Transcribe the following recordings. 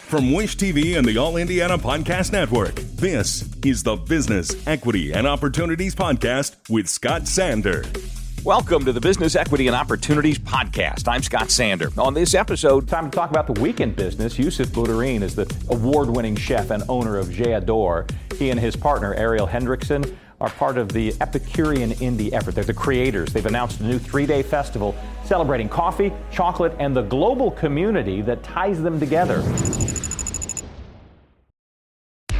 From Wish TV and the All Indiana Podcast Network, this is the Business, Equity, and Opportunities Podcast with Scott Sander. Welcome to the Business, Equity, and Opportunities Podcast. I'm Scott Sander. On this episode, time to talk about the weekend business. YOUSSEF BOUDARINE is the award-winning chef and owner of J'Adore. He and his partner, ARIEL HENDRICKSON, are part of the EPICUREAN INDY effort. They're the creators. They've announced a new 3-day festival celebrating coffee, chocolate, and the global community that ties them together.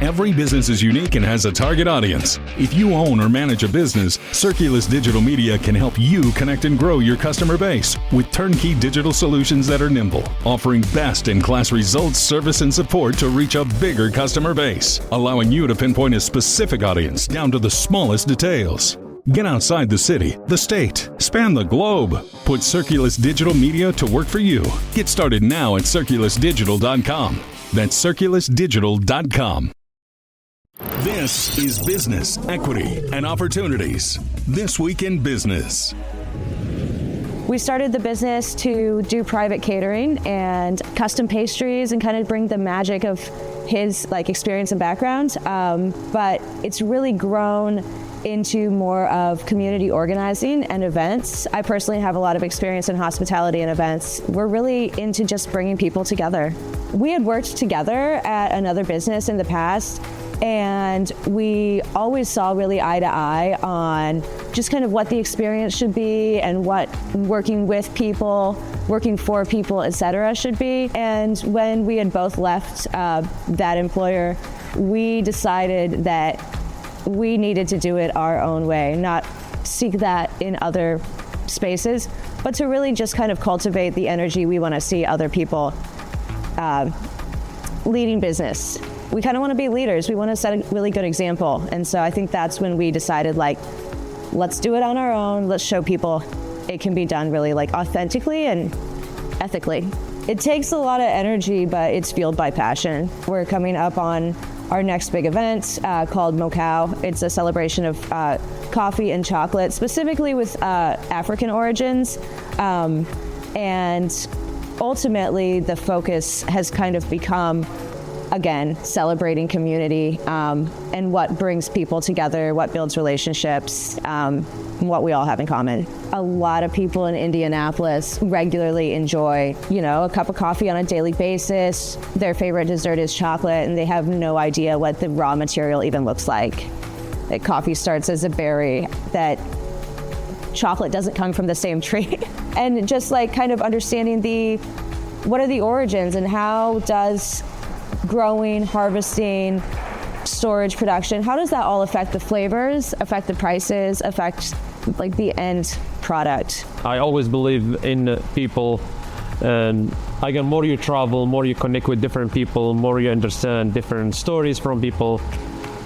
Every business is unique and has a target audience. If you own or manage a business, Circulus Digital Media can help you connect and grow your customer base with turnkey digital solutions that are nimble, offering best-in-class results, service, and support to reach a bigger customer base, allowing you to pinpoint a specific audience down to the smallest details. Get outside the city, the state, span the globe. Put Circulus Digital Media to work for you. Get started now at circulusdigital.com. That's circulusdigital.com. This is Business, Equity, and Opportunities. This Week in Business. We started the business to do private catering and custom pastries and kind of bring the magic of his experience and background. But it's really grown into more of community organizing and events. I personally have a lot of experience in hospitality and events. We're really into just bringing people together. We had worked together at another business in the past, and we always saw really eye to eye on just kind of what the experience should be and what working with people, working for people, etc. should be. And when we had both left that employer, we decided that we needed to do it our own way, not seek that in other spaces, but to really just kind of cultivate the energy we want to see other people leading business. We kind of want to be leaders. We want to set a really good example. And so I think that's when we decided, let's do it on our own. Let's show people it can be done really authentically and ethically. It takes a lot of energy, but it's fueled by passion. We're coming up on our next big event called MOkAO. It's a celebration of coffee and chocolate, specifically with African origins. And ultimately, the focus has kind of become, again, celebrating community and what brings people together, what builds relationships, what we all have in common. A lot of people in Indianapolis regularly enjoy, a cup of coffee on a daily basis. Their favorite dessert is chocolate, and they have no idea what the raw material even looks like. That coffee starts as a berry, that chocolate doesn't come from the same tree. And just kind of understanding what are the origins and how does growing, harvesting, storage, production, how does that all affect the flavors, affect the prices, affect the end product? I always believe in people, and again, more you travel, more you connect with different people, more you understand different stories from people,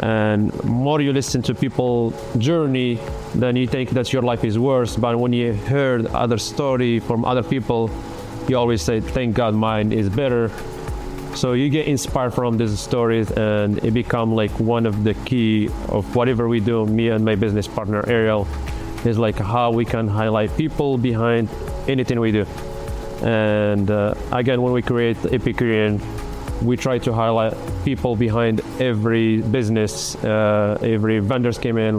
and more you listen to people's journey, then you think that your life is worse. But when you heard other story from other people, you always say, thank God mine is better. So you get inspired from these stories, and it become one of the key of whatever we do, me and my business partner Ariel, is how we can highlight people behind anything we do. And again, when we create Epicurean, we try to highlight people behind every business, every vendors came in,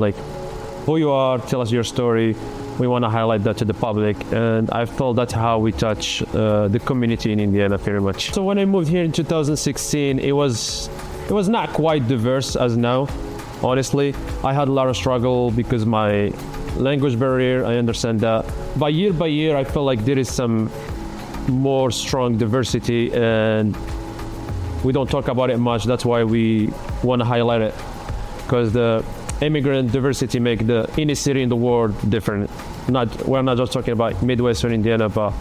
who you are, tell us your story. We want to highlight that to the public, and I felt that's how we touch the community in Indiana very much. So when I moved here in 2016, it was not quite diverse as now, honestly. I had a lot of struggle because my language barrier, I understand that. By year, I feel like there is some more strong diversity, and we don't talk about it much. That's why we want to highlight it, because the immigrant diversity make any city in the world different. We're not just talking about Midwestern Indiana, but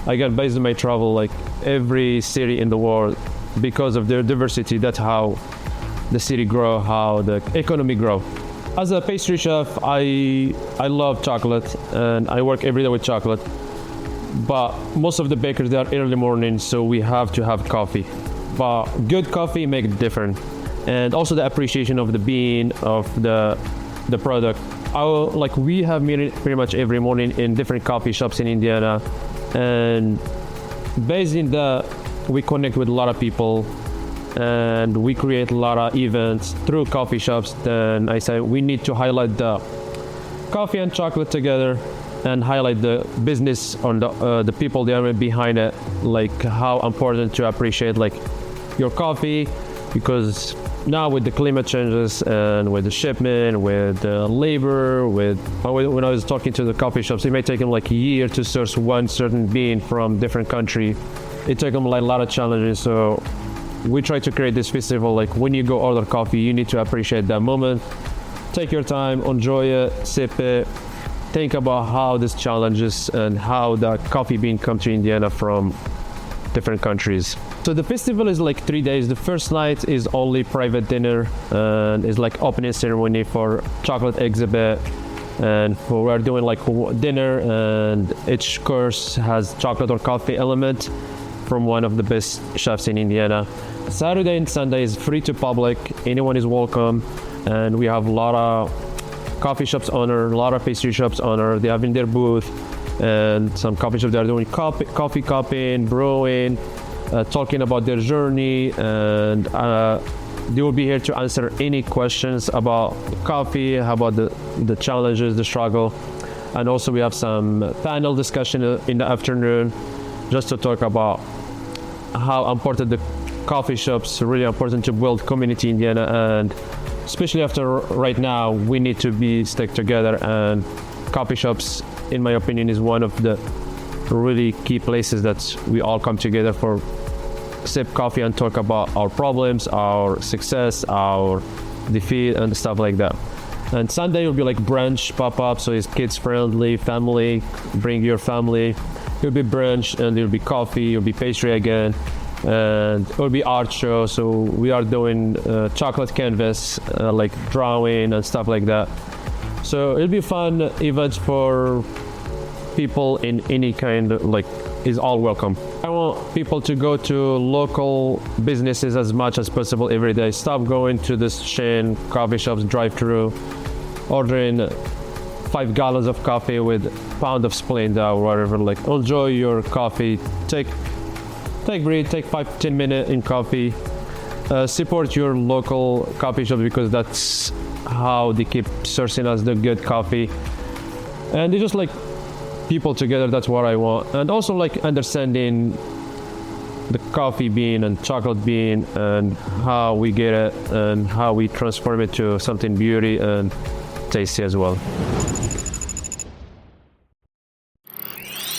again, based on my travel, every city in the world, because of their diversity, that's how the city grow, how the economy grow. As a pastry chef, I love chocolate, and I work every day with chocolate. But most of the bakers, they are early morning, so we have to have coffee. But good coffee make it different. And also the appreciation of the bean, of the product. We have meeting pretty much every morning in different coffee shops in Indiana, and based in we connect with a lot of people and we create a lot of events through coffee shops. Then I say we need to highlight the coffee and chocolate together and highlight the business on the people that are behind it, like how important to appreciate like your coffee, because now with the climate changes and with the shipment, with the labor, when I was talking to the coffee shops, it may take them like a year to source one certain bean from different country. It took them like a lot of challenges. So we try to create this festival, like when you go order coffee, you need to appreciate that moment. Take your time, enjoy it, sip it, think about how this challenges and how the coffee bean comes to Indiana from different countries. So the festival is like 3 days. The first night is only private dinner and is like opening ceremony for chocolate exhibit, and we're doing like dinner, and each course has chocolate or coffee element from one of the best chefs in Indiana. Saturday and Sunday is free to public. Anyone is welcome, and we have a lot of coffee shops owner, a lot of pastry shops owner. They have in their booth, and some coffee shops that are doing coffee cupping, brewing, talking about their journey, and they will be here to answer any questions about coffee, about the challenges, the struggle. And also we have some panel discussion in the afternoon just to talk about how important the coffee shops, really important to build community in Indiana, and especially after right now, we need to be stick together, and coffee shops, in my opinion, is one of the really key places that we all come together for sip coffee and talk about our problems, our success, our defeat, and stuff like that. And Sunday will be like brunch pop-up, so it's kids friendly, family, bring your family. It'll be brunch, and there'll be coffee, it'll be pastry again, and it'll be art show. So we are doing chocolate canvas, like drawing and stuff like that. So it'll be fun events for people in any kind of, like, is all welcome. I want people to go to local businesses as much as possible every day. Stop going to this chain coffee shops, drive-through, ordering 5 gallons of coffee with a pound of Splenda or whatever. Like, enjoy your coffee. Take break, take 5-10 minutes in coffee. Support your local coffee shop, because that's how they keep sourcing us the good coffee. And they just like people together. That's what I want. And also like understanding the coffee bean and chocolate bean and how we get it and how we transform it to something beauty and tasty as well.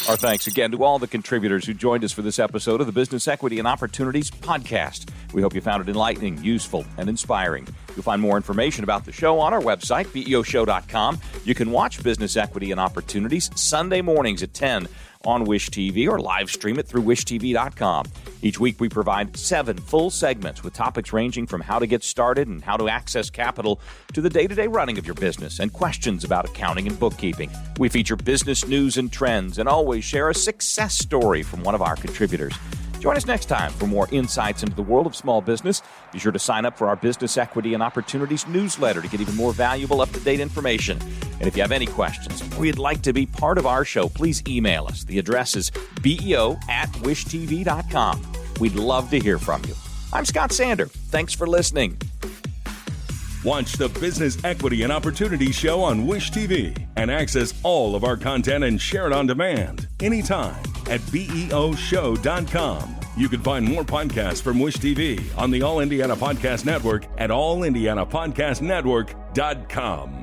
Our thanks again to all the contributors who joined us for this episode of the Business Equity and Opportunities podcast. We hope you found it enlightening, useful, and inspiring. You'll find more information about the show on our website, BEOshow.com. You can watch Business Equity and Opportunities Sunday mornings at 10 on Wish TV, or live stream it through wishtv.com. Each week we provide 7 full segments with topics ranging from how to get started and how to access capital to the day-to-day running of your business and questions about accounting and bookkeeping. We feature business news and trends and always share a success story from one of our contributors. Join us next time for more insights into the world of small business. Be sure to sign up for our Business Equity and Opportunities newsletter to get even more valuable, up-to-date information. And if you have any questions or you'd like to be part of our show, please email us. The address is beo@wishtv.com. We'd love to hear from you. I'm Scott Sander. Thanks for listening. Watch the Business Equity and Opportunities show on Wish TV and access all of our content and share it on demand anytime at BEOshow.com. You can find more podcasts from Wish TV on the All Indiana Podcast Network at allindianapodcastnetwork.com.